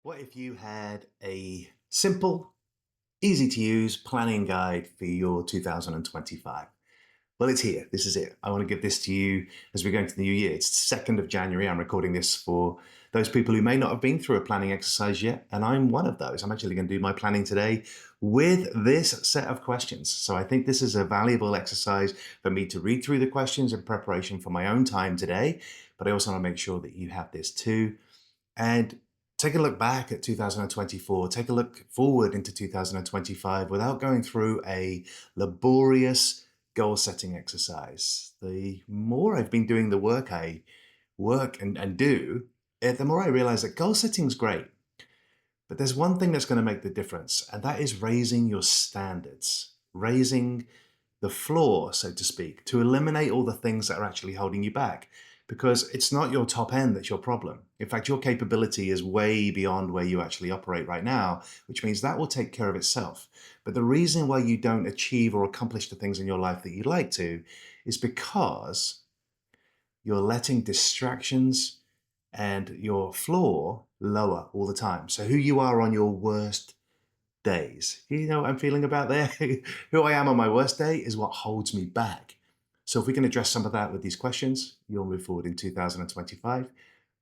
What if you had a simple, easy to use planning guide for your 2025? Well, it's here. This is it. I want to give this to you as we go into the new year. It's 2nd of January. I'm recording this for those people who may not have been through a planning exercise yet, and I'm one of those. I'm actually going to do my planning today with this set of questions. So I think this is a valuable exercise for me to read through the questions in preparation for my own time today, but I also want to make sure that you have this too. And take a look back at 2024, take a look forward into 2025 without going through a laborious goal setting exercise. The more I've been doing the work I work and do, the more I realize that goal setting is great. But there's one thing that's going to make the difference, and that is raising your standards, raising the floor, so to speak, to eliminate all the things that are actually holding you back. Because it's not your top end that's your problem. In fact, your capability is way beyond where you actually operate right now, which means that will take care of itself. But the reason why you don't achieve or accomplish the things in your life that you'd like to is because you're letting distractions and your floor lower all the time. So who you are on your worst days. You know what I'm feeling about there? Who I am on my worst day is what holds me back. So if we can address some of that with these questions, you'll move forward in 2025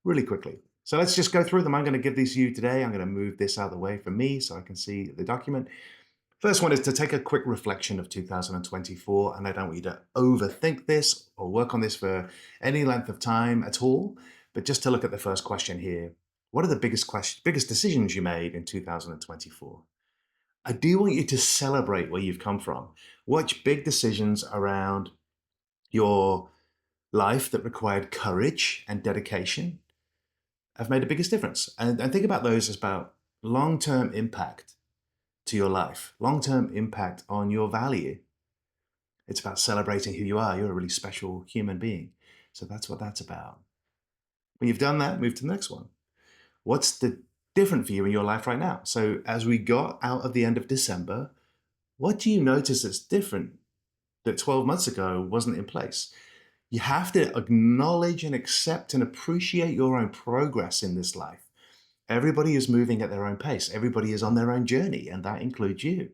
really quickly. So let's just go through them. I'm going to give these to you today. I'm going to move this out of the way for me so I can see the document. First one is to take a quick reflection of 2024, and I don't want you to overthink this or work on this for any length of time at all, but just to look at the first question here. What are the biggest decisions you made in 2024? I do want you to celebrate where you've come from. Watch big decisions around your life that required courage and dedication have made the biggest difference. And think about those as about long-term impact to your life, long-term impact on your value. It's about celebrating who you are. You're a really special human being. So that's what that's about. When you've done that, move to the next one. What's the different for you in your life right now? So as we got out of the end of December, what do you notice that's different that 12 months ago wasn't in place? You have to acknowledge and accept and appreciate your own progress in this life. Everybody is moving at their own pace. Everybody is on their own journey, and that includes you.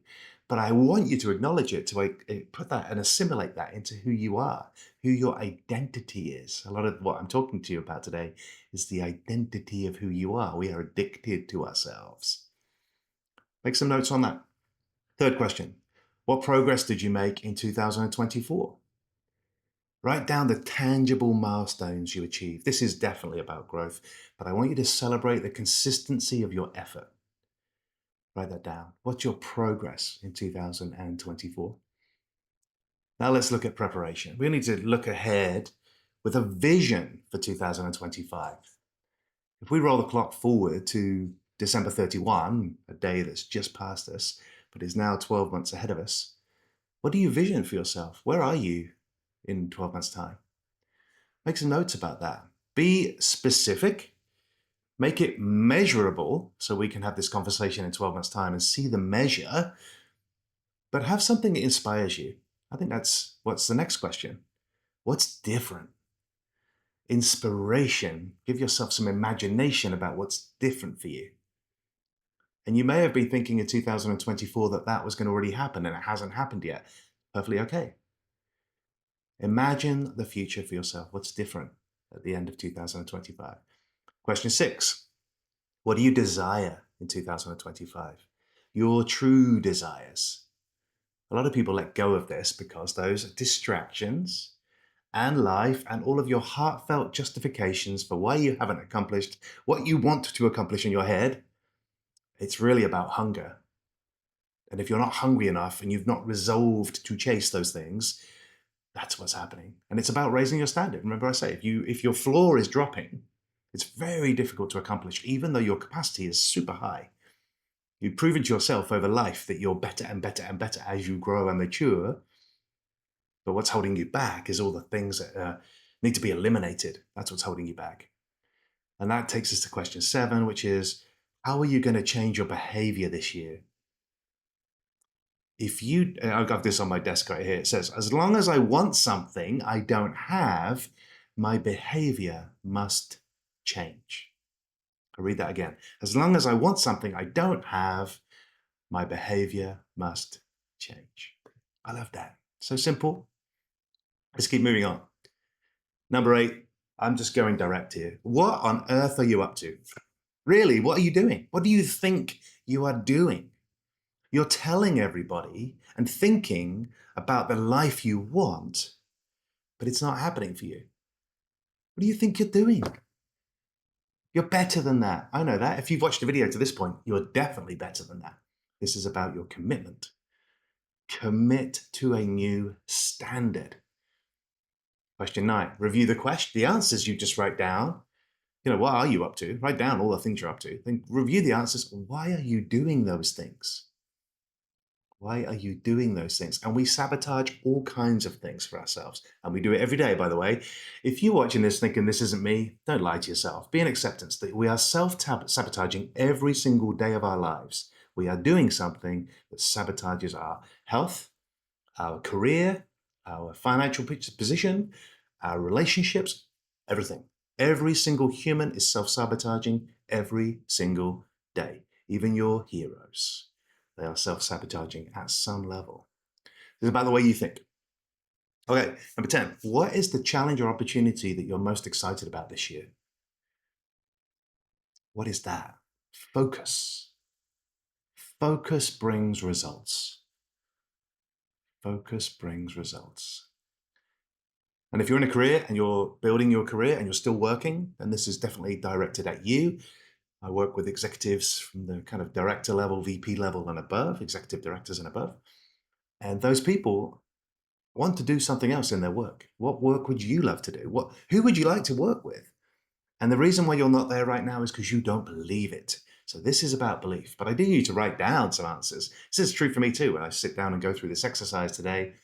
But I want you to acknowledge it, to put that and assimilate that into who you are, who your identity is. A lot of what I'm talking to you about today is the identity of who you are. We are addicted to ourselves. Make some notes on that. Third question. What progress did you make in 2024? Write down the tangible milestones you achieved. This is definitely about growth, but I want you to celebrate the consistency of your effort. Write that down. What's your progress in 2024? Now let's look at preparation. We need to look ahead with a vision for 2025. If we roll the clock forward to December 31, a day that's just past us, but is now 12 months ahead of us, what do you vision for yourself? Where are you in 12 months' time? Make some notes about that. Be specific. Make it measurable so we can have this conversation in 12 months' time and see the measure, but have something that inspires you. I think that's what's the next question. What's different? Inspiration. Give yourself some imagination about what's different for you. And you may have been thinking in 2024 that that was going to already happen and it hasn't happened yet. Perfectly okay. Imagine the future for yourself. What's different at the end of 2025? Question 6. What do you desire in 2025? Your true desires. A lot of people let go of this because those distractions and life and all of your heartfelt justifications for why you haven't accomplished what you want to accomplish in your head, it's really about hunger. And if you're not hungry enough and you've not resolved to chase those things, that's what's happening. And it's about raising your standard. Remember I say, if your floor is dropping, it's very difficult to accomplish, even though your capacity is super high. You've proven to yourself over life that you're better and better and better as you grow and mature. But what's holding you back is all the things that need to be eliminated. That's what's holding you back. And that takes us to question 7, which is, how are you going to change your behavior this year? I've got this on my desk right here. It says, as long as I want something I don't have, my behavior must change. I'll read that again. As long as I want something I don't have, my behavior must change. I love that. So simple. Let's keep moving on. Number 8, I'm just going direct here. What on earth are you up to? Really, what are you doing? What do you think you are doing? You're telling everybody and thinking about the life you want, but it's not happening for you. What do you think you're doing? You're better than that. I know that. If you've watched the video to this point, you're definitely better than that. This is about your commitment. Commit to a new standard. Question 9, review the answers you just write down. What are you up to? Write down all the things you're up to. Then review the answers. Why are you doing those things? Why are you doing those things? And we sabotage all kinds of things for ourselves. And we do it every day, by the way. If you're watching this thinking this isn't me, don't lie to yourself. Be in acceptance that we are self-sabotaging every single day of our lives. We are doing something that sabotages our health, our career, our financial position, our relationships, everything. Every single human is self-sabotaging every single day, even your heroes. They are self-sabotaging at some level. This is about the way you think. Okay, number 10. What is the challenge or opportunity that you're most excited about this year? What is that? Focus. Focus brings results. Focus brings results. And if you're in a career and you're building your career and you're still working, then this is definitely directed at you. I work with executives from the kind of director level, VP level and above, executive directors and above. And those people want to do something else in their work. What work would you love to do? Who would you like to work with? And the reason why you're not there right now is because you don't believe it. So this is about belief. But I do need you to write down some answers. This is true for me too. When I sit down and go through this exercise today,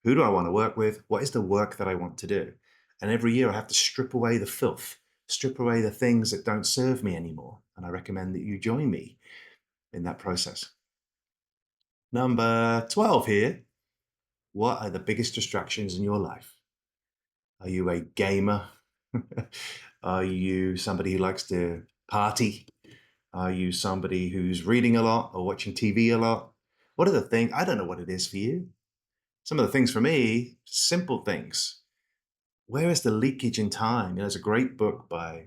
who do I want to work with? What is the work that I want to do? And every year I have to strip away the filth, strip away the things that don't serve me anymore. And I recommend that you join me in that process. Number 12 here. What are the biggest distractions in your life? Are you a gamer? Are you somebody who likes to party? Are you somebody who's reading a lot or watching TV a lot? What are the things? I don't know what it is for you. Some of the things for me, simple things. Where is the leakage in time? There's a great book by a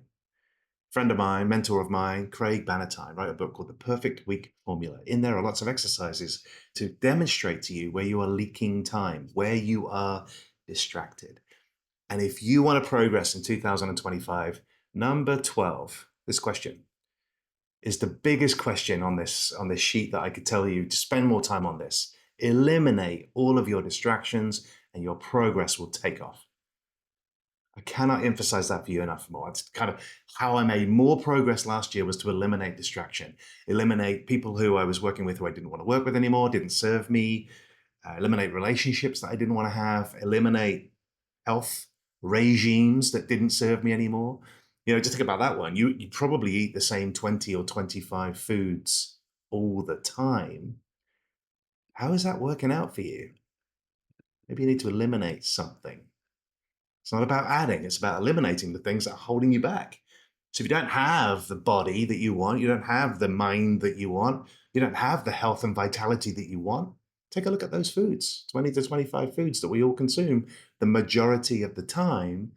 friend of mine, mentor of mine, Craig Bannatyne, wrote a book called The Perfect Week Formula. In there are lots of exercises to demonstrate to you where you are leaking time, where you are distracted. And if you want to progress in 2025, number 12, this question is the biggest question on this sheet that I could tell you to spend more time on this. Eliminate all of your distractions and your progress will take off. I cannot emphasize that for you enough more. It's kind of how I made more progress last year was to eliminate distraction, eliminate people who I was working with who I didn't want to work with anymore, didn't serve me, eliminate relationships that I didn't want to have, eliminate health regimes that didn't serve me anymore. Just think about that one. You probably eat the same 20 or 25 foods all the time. How is that working out for you? Maybe you need to eliminate something. It's not about adding, it's about eliminating the things that are holding you back. So if you don't have the body that you want, you don't have the mind that you want, you don't have the health and vitality that you want, take a look at those foods, 20 to 25 foods that we all consume. The majority of the time,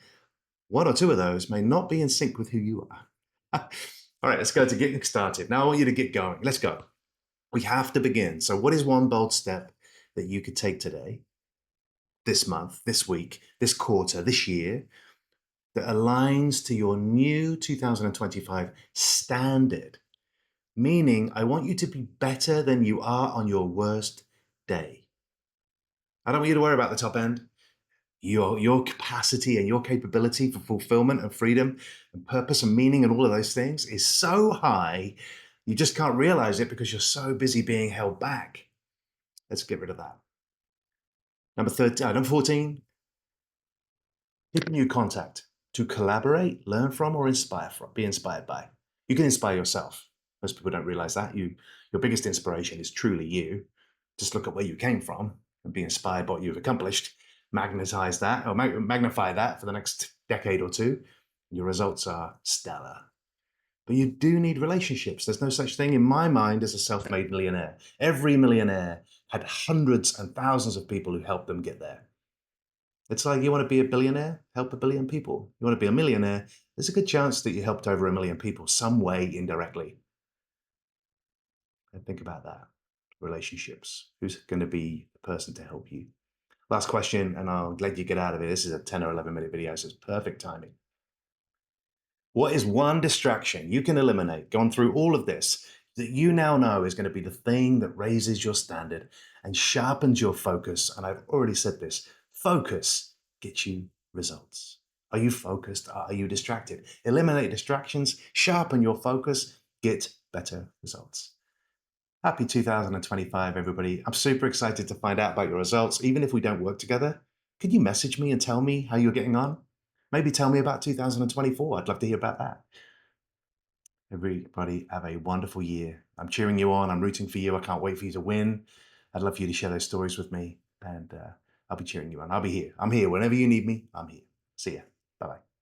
one or two of those may not be in sync with who you are. All right, let's go to getting started. Now I want you to get going. Let's go. We have to begin. So what is one bold step that you could take today, this month, this week, this quarter, this year, that aligns to your new 2025 standard? Meaning, I want you to be better than you are on your worst day. I don't want you to worry about the top end. Your capacity and your capability for fulfillment and freedom and purpose and meaning and all of those things is so high, you just can't realize it because you're so busy being held back. Let's get rid of that. Number 14, keep a new contact to collaborate, learn from, or be inspired by. You can inspire yourself. Most people don't realize that. Your biggest inspiration is truly you. Just look at where you came from and be inspired by what you've accomplished. Magnetize that or magnify that for the next decade or two. Your results are stellar. But you do need relationships. There's no such thing in my mind as a self-made millionaire. Every millionaire had hundreds and thousands of people who helped them get there. It's like you want to be a billionaire, help a billion people. You want to be a millionaire, there's a good chance that you helped over a million people some way indirectly. And think about that. Relationships. Who's going to be the person to help you? Last question, and I'll let you get out of it. This is a 10 or 11-minute video, so it's perfect timing. What is one distraction you can eliminate, going through all of this, that you now know is going to be the thing that raises your standard and sharpens your focus? And I've already said this, focus gets you results. Are you focused? Are you distracted? Eliminate distractions, sharpen your focus, get better results. Happy 2025, everybody. I'm super excited to find out about your results. Even if we don't work together, could you message me and tell me how you're getting on? Maybe tell me about 2024. I'd love to hear about that. Everybody have a wonderful year. I'm cheering you on. I'm rooting for you. I can't wait for you to win. I'd love for you to share those stories with me, and I'll be cheering you on. I'll be here. I'm here. Whenever you need me, I'm here. See ya. Bye-bye.